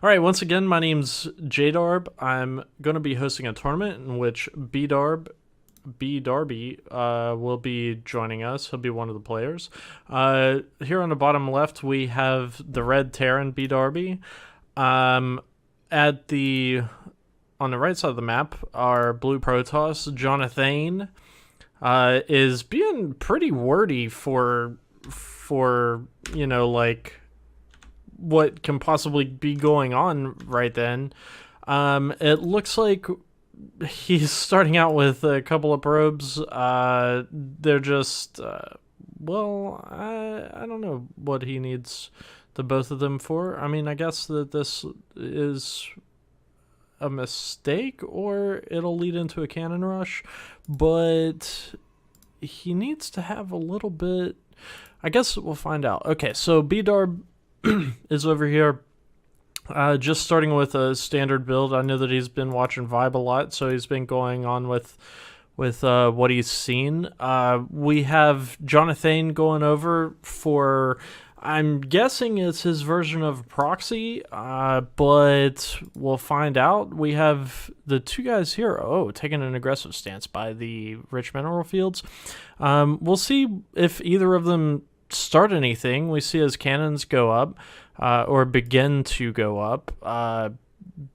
All right, once again, my name's BDarb. I'm going to be hosting a tournament in which BDarby will be joining us. He'll be one of the players. Here on the bottom left, we have the red Terran BDarby. At the on the right side of the map, our blue Protoss Jonathaine is being pretty wordy for like what can possibly be going on right then. It looks like he's starting out with a couple of probes. They're just, I don't know what he needs the both of them for. I mean, I guess that this is a mistake or it'll lead into a cannon rush, but he needs to have a little bit. I guess we'll find out. Okay, so BDarb is over here, just starting with a standard build. I know that he's been watching Vibe a lot, so he's been going on with what he's seen. We have Jonathaine going over for, I'm guessing it's his version of proxy, but we'll find out. We have the two guys here, taking an aggressive stance by the rich mineral fields. We'll see if either of them start anything. We see his cannons go up, or begin to go up.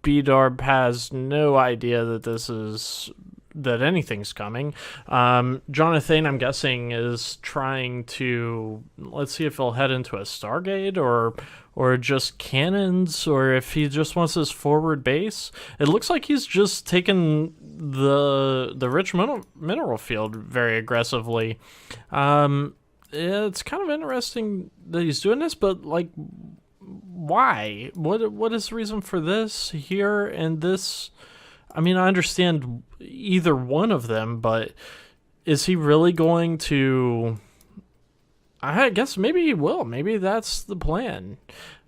BDarb has no idea that anything's coming. Jonathaine, I'm guessing, is trying to, let's see if he'll head into a Stargate or just cannons, or if he just wants his forward base. It looks like he's just taken the rich mineral field very aggressively. It's kind of interesting that he's doing this, but like, why? What is the reason for this here and this? I mean, I understand either one of them, but is he really going to? I guess maybe he will. Maybe that's the plan.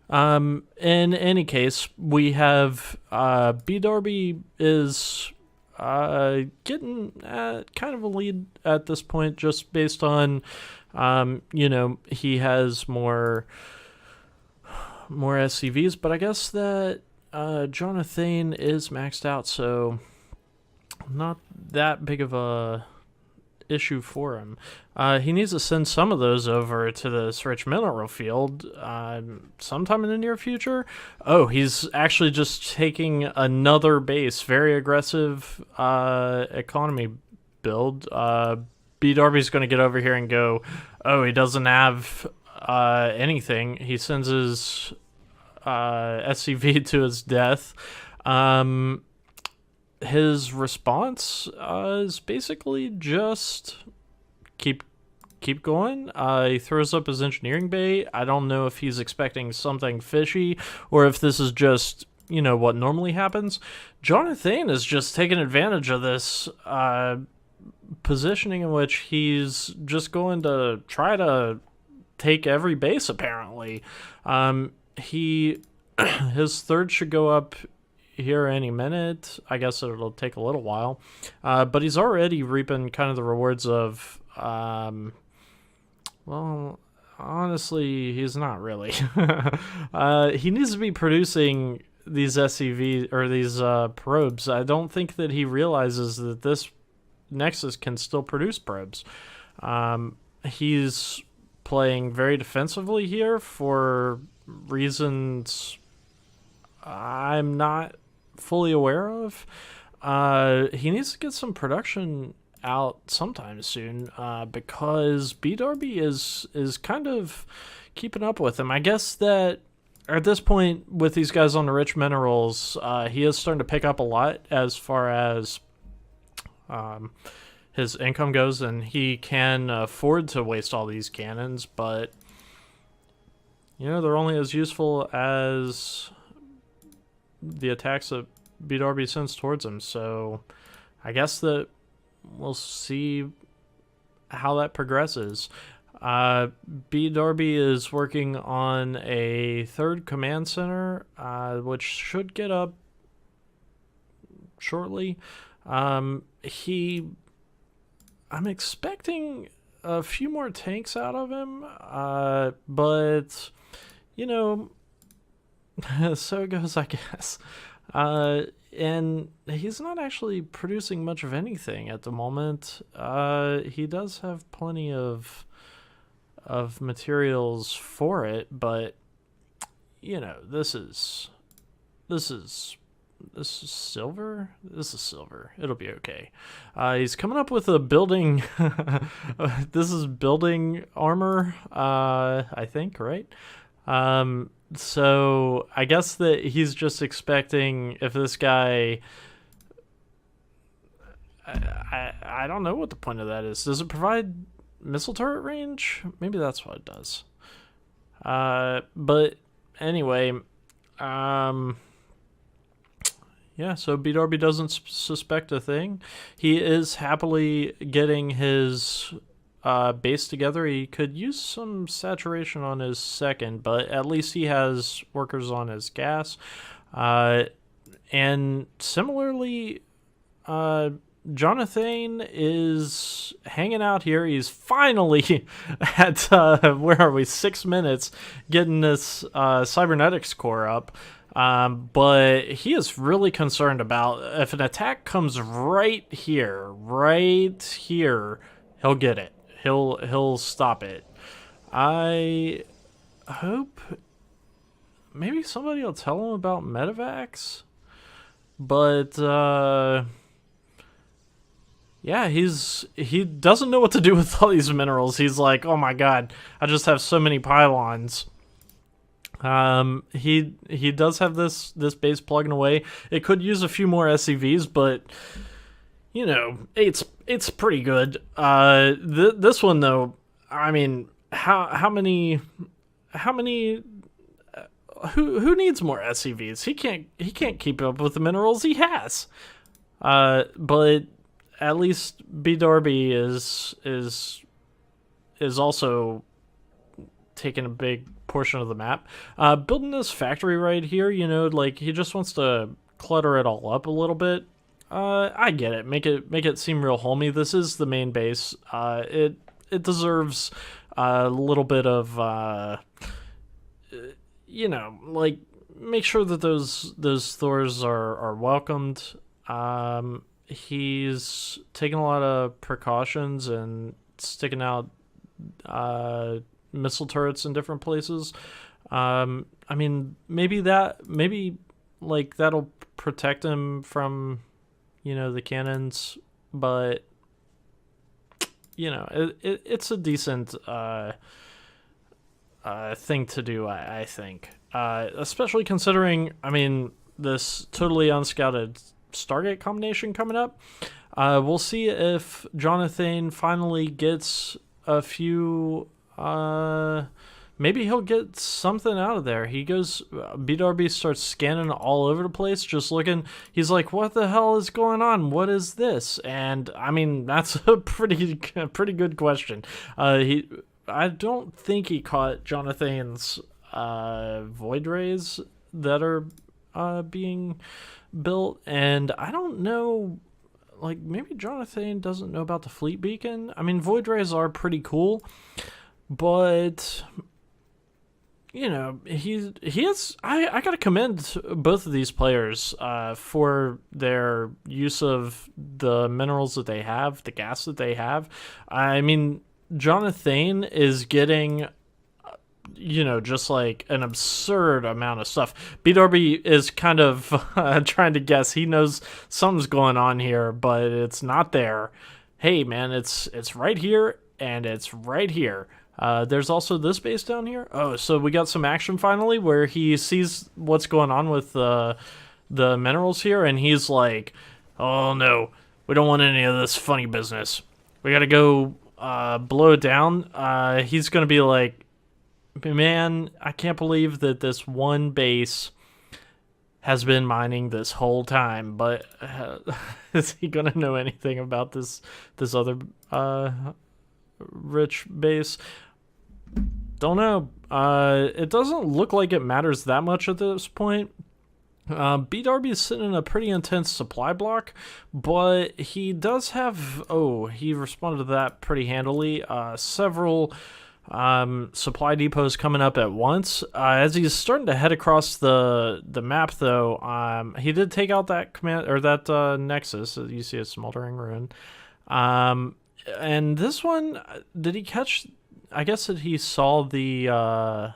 In any case, we have BDarby is getting kind of a lead at this point, just based on he has more SCVs, but I guess that Jonathaine is maxed out, so not that big of a issue for him. He needs to send some of those over to this rich mineral field sometime in the near future. Oh, he's actually just taking another base. Very aggressive economy build. BDarby's going to get over here and go, he doesn't have anything. He sends his SCV to his death. His response is basically just keep going. He throws up his engineering bay. I don't know if he's expecting something fishy or if this is just what normally happens. Jonathaine is just taking advantage of this positioning in which he's just going to try to take every base, apparently. His third should go up here any minute. I guess it'll take a little while, but he's already reaping kind of the rewards of well, honestly, he's not really. He needs to be producing these SCV or these probes. I don't think that he realizes that this Nexus can still produce probes. He's playing very defensively here for reasons I'm not fully aware of. He needs to get some production out sometime soon, because BDarby is kind of keeping up with him. I guess that at this point, with these guys on the rich minerals, he is starting to pick up a lot as far as his income goes, and he can afford to waste all these cannons, but they're only as useful as the attacks that BDarby sends towards him. So I guess that we'll see how that progresses. BDarby is working on a third command center, which should get up shortly. I'm expecting a few more tanks out of him, but So it goes, I guess. And he's not actually producing much of anything at the moment. He does have plenty of materials for it, but this is silver. This is silver. It'll be okay. He's coming up with a building. This is building armor. I think, right? So I guess that he's just expecting if this guy. I don't know what the point of that is. Does it provide missile turret range? Maybe that's what it does. But anyway, yeah, so BDarby doesn't suspect a thing. He is happily getting his base together. He could use some saturation on his second, but at least he has workers on his gas. And similarly, Jonathaine is hanging out here. He's finally at, where are we, 6 minutes, getting this cybernetics core up. But he is really concerned about if an attack comes right here, he'll get it. He'll stop it. I hope maybe somebody will tell him about medevacs. But yeah, he doesn't know what to do with all these minerals. He's like, oh my god, I just have so many pylons. He does have this base plugging away. It could use a few more SCVs, but it's pretty good. This one though, I mean, how many who needs more SCVs? He can't keep up with the minerals he has. But at least BDarby is also taking a big portion of the map. Building this factory right here, like he just wants to clutter it all up a little bit. I get it. Make it seem real homey. This is the main base. It deserves a little bit of like make sure that those Thors are welcomed. He's taking a lot of precautions and sticking out missile turrets in different places. I mean, maybe like that'll protect him from the cannons, but it's a decent thing to do, I think, especially considering, I mean, this totally unscouted Stargate combination coming up. We'll see if Jonathaine finally gets a few. Maybe he'll get something out of there. He goes. BDarby starts scanning all over the place, just looking. He's like, "What the hell is going on? What is this?" And I mean, that's a pretty good question. I don't think he caught Jonathaine's void rays that are being built, and I don't know, like maybe Jonathaine doesn't know about the fleet beacon. I mean, void rays are pretty cool, but he is. I gotta commend both of these players for their use of the minerals that they have, the gas that they have. I mean, Jonathaine is getting just like an absurd amount of stuff. BDarby is kind of trying to guess. He knows something's going on here, but it's not there. Hey, man, it's right here, and it's right here. There's also this base down here. Oh, so we got some action finally where he sees what's going on with the minerals here, and he's like, oh, no, we don't want any of this funny business. We got to go blow it down. He's going to be like, man, I can't believe that this one base has been mining this whole time, but is he gonna know anything about this other rich base? Don't know. It doesn't look like it matters that much at this point. BDarby is sitting in a pretty intense supply block, but he does have... Oh, he responded to that pretty handily. Several Supply depots coming up at once. As he's starting to head across the map, though, he did take out that command or that nexus. You see a smoldering ruin. And this one, did he catch? I guess that he saw the.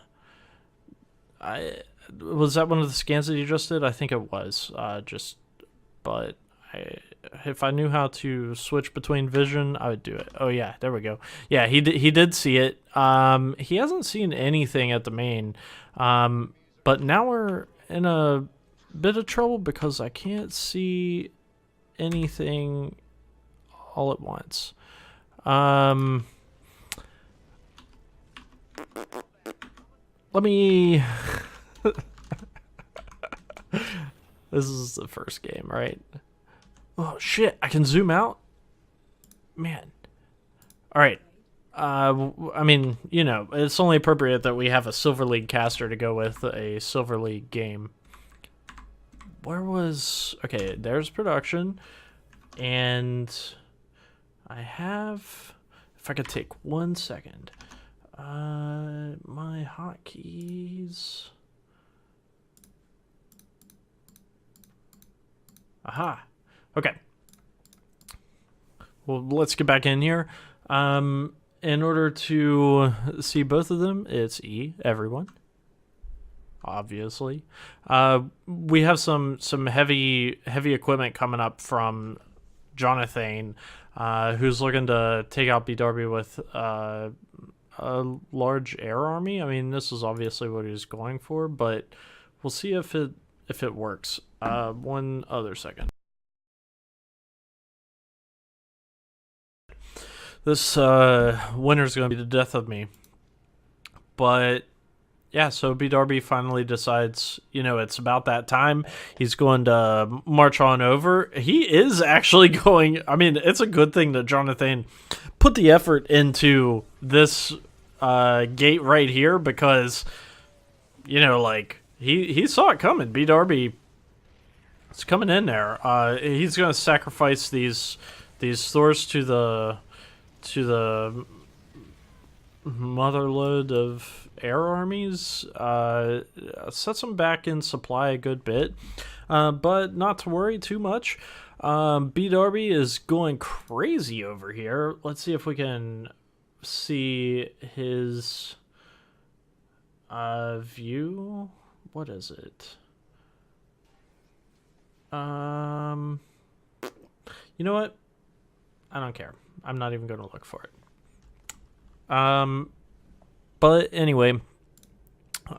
Was that one of the scans that he just did? I think it was. But if I knew how to switch between vision, I would do it. Oh yeah, there we go. Yeah, he did see it. He hasn't seen anything at the main. But now we're in a bit of trouble because I can't see anything all at once. Let me. This is the first game, right? Oh shit! I can zoom out. Man. All right. I mean, you know, it's only appropriate that we have a Silver League caster to go with a Silver League game. Where was... Okay, there's production. And I have... If I could take 1 second. My hotkeys... Aha. Okay. Well, let's get back in here. In order to see both of them, it's E, everyone. Obviously. We have some heavy equipment coming up from Jonathaine, who's looking to take out BDarby with a large air army. I mean, this is obviously what he's going for, but we'll see if it works. 1 other second. This winter's going to be the death of me. But, yeah, so BDarby finally decides, you know, it's about that time. He's going to march on over. He is actually going... I mean, it's a good thing that Jonathaine put the effort into this gate right here because, you know, like, he saw it coming. BDarby is coming in there. He's going to sacrifice these Thors to the motherload of air armies, sets them back in supply a good bit, but not to worry too much. BDarby is going crazy over here. Let's see if we can see his view. What is it? You know what? I don't care. I'm not even going to look for it. But anyway,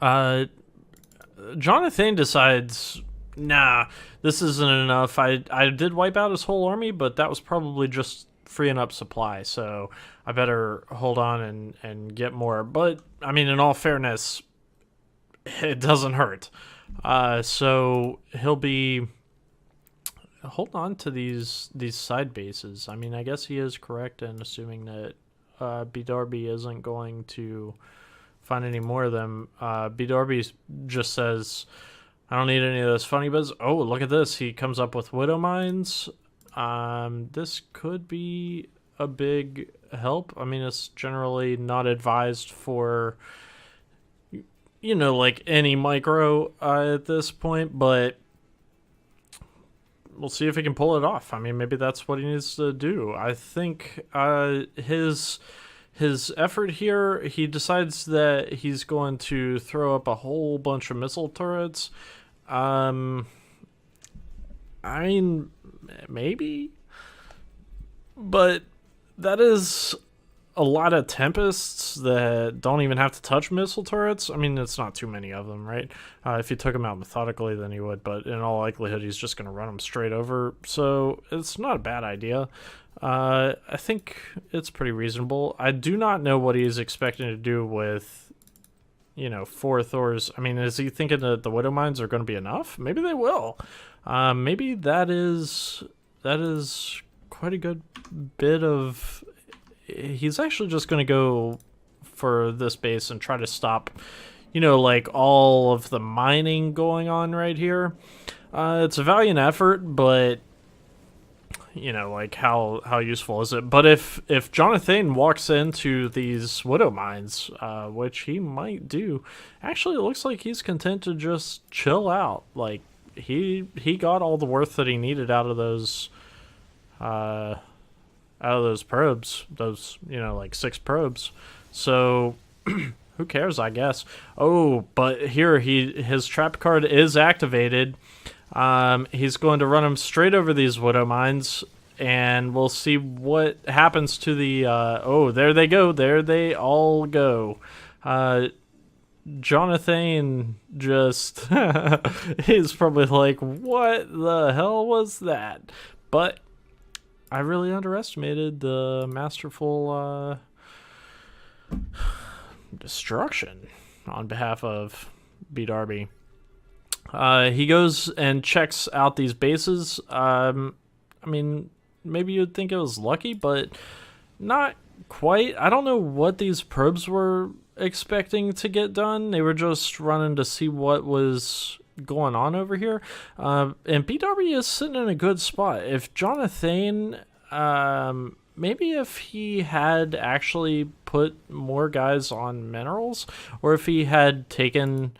Jonathaine decides, nah, this isn't enough. I did wipe out his whole army, but that was probably just freeing up supply, so I better hold on and get more. But, I mean, in all fairness, it doesn't hurt. So he'll be... Hold on to these side bases. I mean, I guess he is correct in assuming that BDarby isn't going to find any more of them. BDarby just says, I don't need any of those funny bits. Oh, look at this. He comes up with Widow Mines. This could be a big help. I mean, it's generally not advised for, you know, like any micro at this point, but we'll see if he can pull it off. I mean, maybe that's what he needs to do. I think his effort here, he decides that he's going to throw up a whole bunch of missile turrets. I mean, maybe. But that is a lot of Tempests that don't even have to touch missile turrets. I mean, it's not too many of them, right? If you took them out methodically, then he would, but in all likelihood, he's just going to run them straight over. So it's not a bad idea. I think it's pretty reasonable. I do not know what he's expecting to do with, you know, 4 Thors. I mean, is he thinking that the Widow Mines are going to be enough? Maybe they will. Maybe that is quite a good bit of... He's actually just going to go for this base and try to stop, you know, like all of the mining going on right here. It's a valiant effort, but you know, like how useful is it? But if Jonathaine walks into these widow mines, which he might do, actually it looks like he's content to just chill out. Like he got all the worth that he needed out of those probes, those, you know, like 6 probes. So who cares, I guess. Oh, but here his trap card is activated. He's going to run him straight over these widow mines, and we'll see what happens to the oh, there they go. There they all go. Jonathaine just he's probably like, what the hell was that? But I really underestimated the masterful destruction on behalf of BDarby. He goes and checks out these bases. I mean, maybe you'd think it was lucky, but not quite. I don't know what these probes were expecting to get done. They were just running to see what was going on over here. And BDarby is sitting in a good spot. If Jonathaine, maybe if he had actually put more guys on minerals, or if he had taken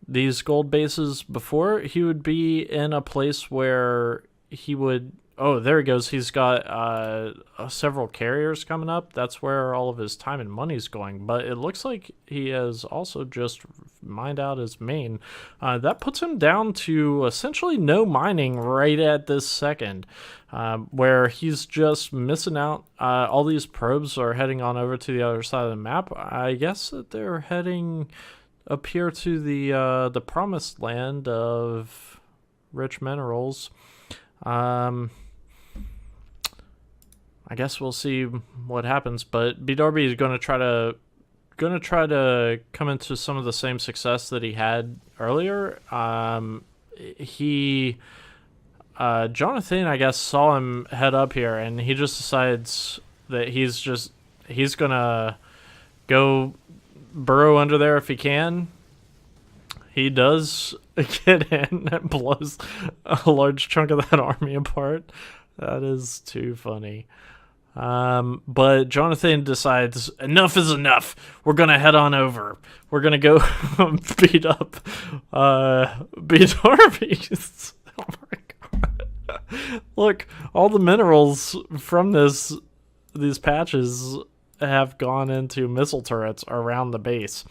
these gold bases before, he would be in a place where he would... Oh, there he goes. He's got several carriers coming up. That's where all of his time and money's going. But it looks like he has also just mined out his main. That puts him down to essentially no mining right at this second, where he's just missing out. All these probes are heading on over to the other side of the map. I guess that they're heading up here to the promised land of rich minerals. I guess we'll see what happens, but BDarby is going to try to come into some of the same success that he had earlier. Jonathaine, I guess, saw him head up here, and he just decides that he's gonna go burrow under there if he can. He does get in and blows a large chunk of that army apart. That is too funny. But Jonathaine decides enough is enough. We're gonna head on over. We're gonna go beat up BDarby. Oh my god! Look, all the minerals from these patches have gone into missile turrets around the base.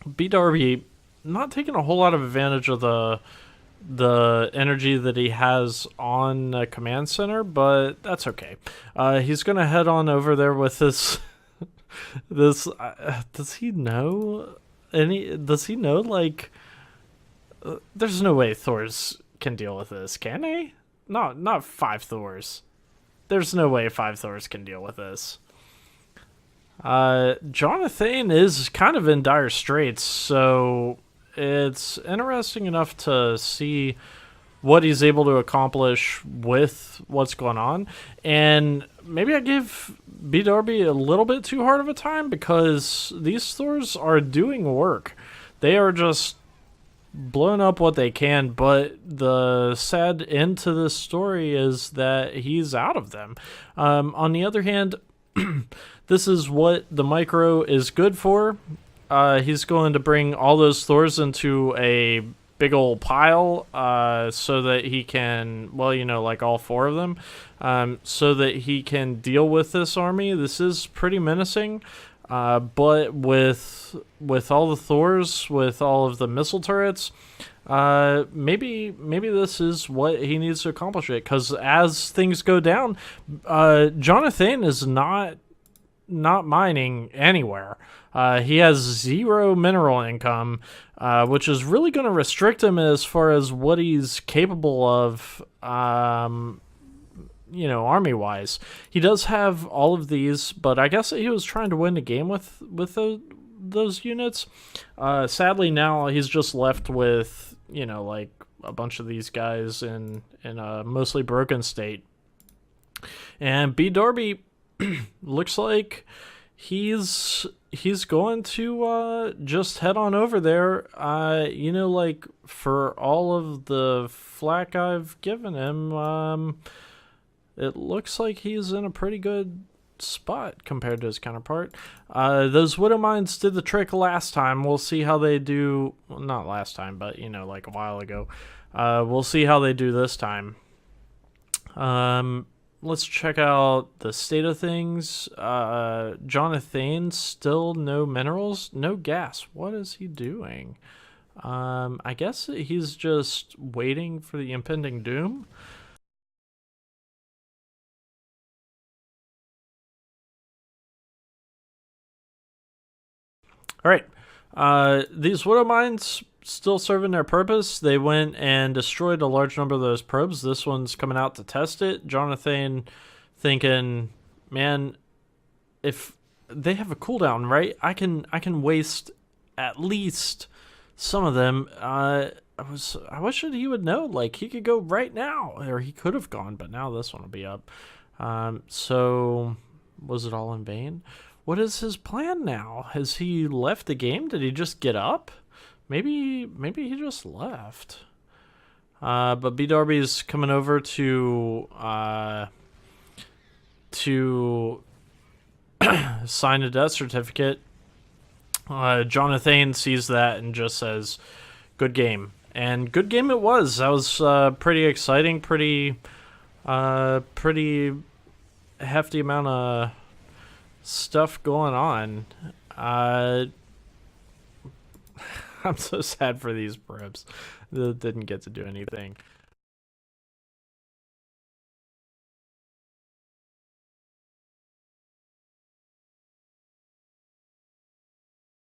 BDarby not taking a whole lot of advantage of the energy that he has on the command center, but that's okay. He's gonna head on over there with this does he know like there's no way Thors can deal with this, can they? Not 5 Thors. There's no way 5 Thors can deal with this. Jonathaine is kind of in dire straits, so it's interesting enough to see what he's able to accomplish with what's going on. And maybe I give BDarby a little bit too hard of a time, because these Thors are doing work. They are just blowing up what they can, but the sad end to this story is that he's out of them. On the other hand, this is what the micro is good for. He's going to bring all those Thors into a big old pile, so that he can, well, you know, like all 4 of them, so that he can deal with this army. This is pretty menacing, but with all the Thors, with all of the missile turrets, maybe this is what he needs to accomplish it, because as things go down, Jonathaine is not mining anywhere. He has 0 mineral income, which is really going to restrict him as far as what he's capable of, you know, army-wise. He does have all of these, but I guess he was trying to win the game with those units. Sadly, now he's just left with, you know, like a bunch of these guys in a mostly broken state. And BDarby looks like he's he's going to just head on over there. You know, like, for all of the flack I've given him, it looks like he's in a pretty good spot compared to his counterpart. Those Widow Mines did the trick last time. We'll see how they do. Well, not last time, but, you know, like a while ago. We'll see how they do this time. Let's check out the state of things. Jonathaine, still no minerals, no gas. What is he doing? I guess he's just waiting for the impending doom. All right. These Widow Mines still serving their purpose. They went and destroyed a large number of those probes. This one's coming out to test it. Jonathaine thinking, man, if they have a cooldown, right? I can waste at least some of them. I wish that he would know. Like, he could go right now, or he could have gone, but now this one will be up. So was it all in vain? What is his plan now? Has he left the game? Did he just get up? Maybe he just left. But BDarby's coming over to sign a death certificate. Jonathaine sees that and just says, "Good game." And good game it was. That was pretty exciting, pretty hefty amount of stuff going on. I'm so sad for these probes that didn't get to do anything.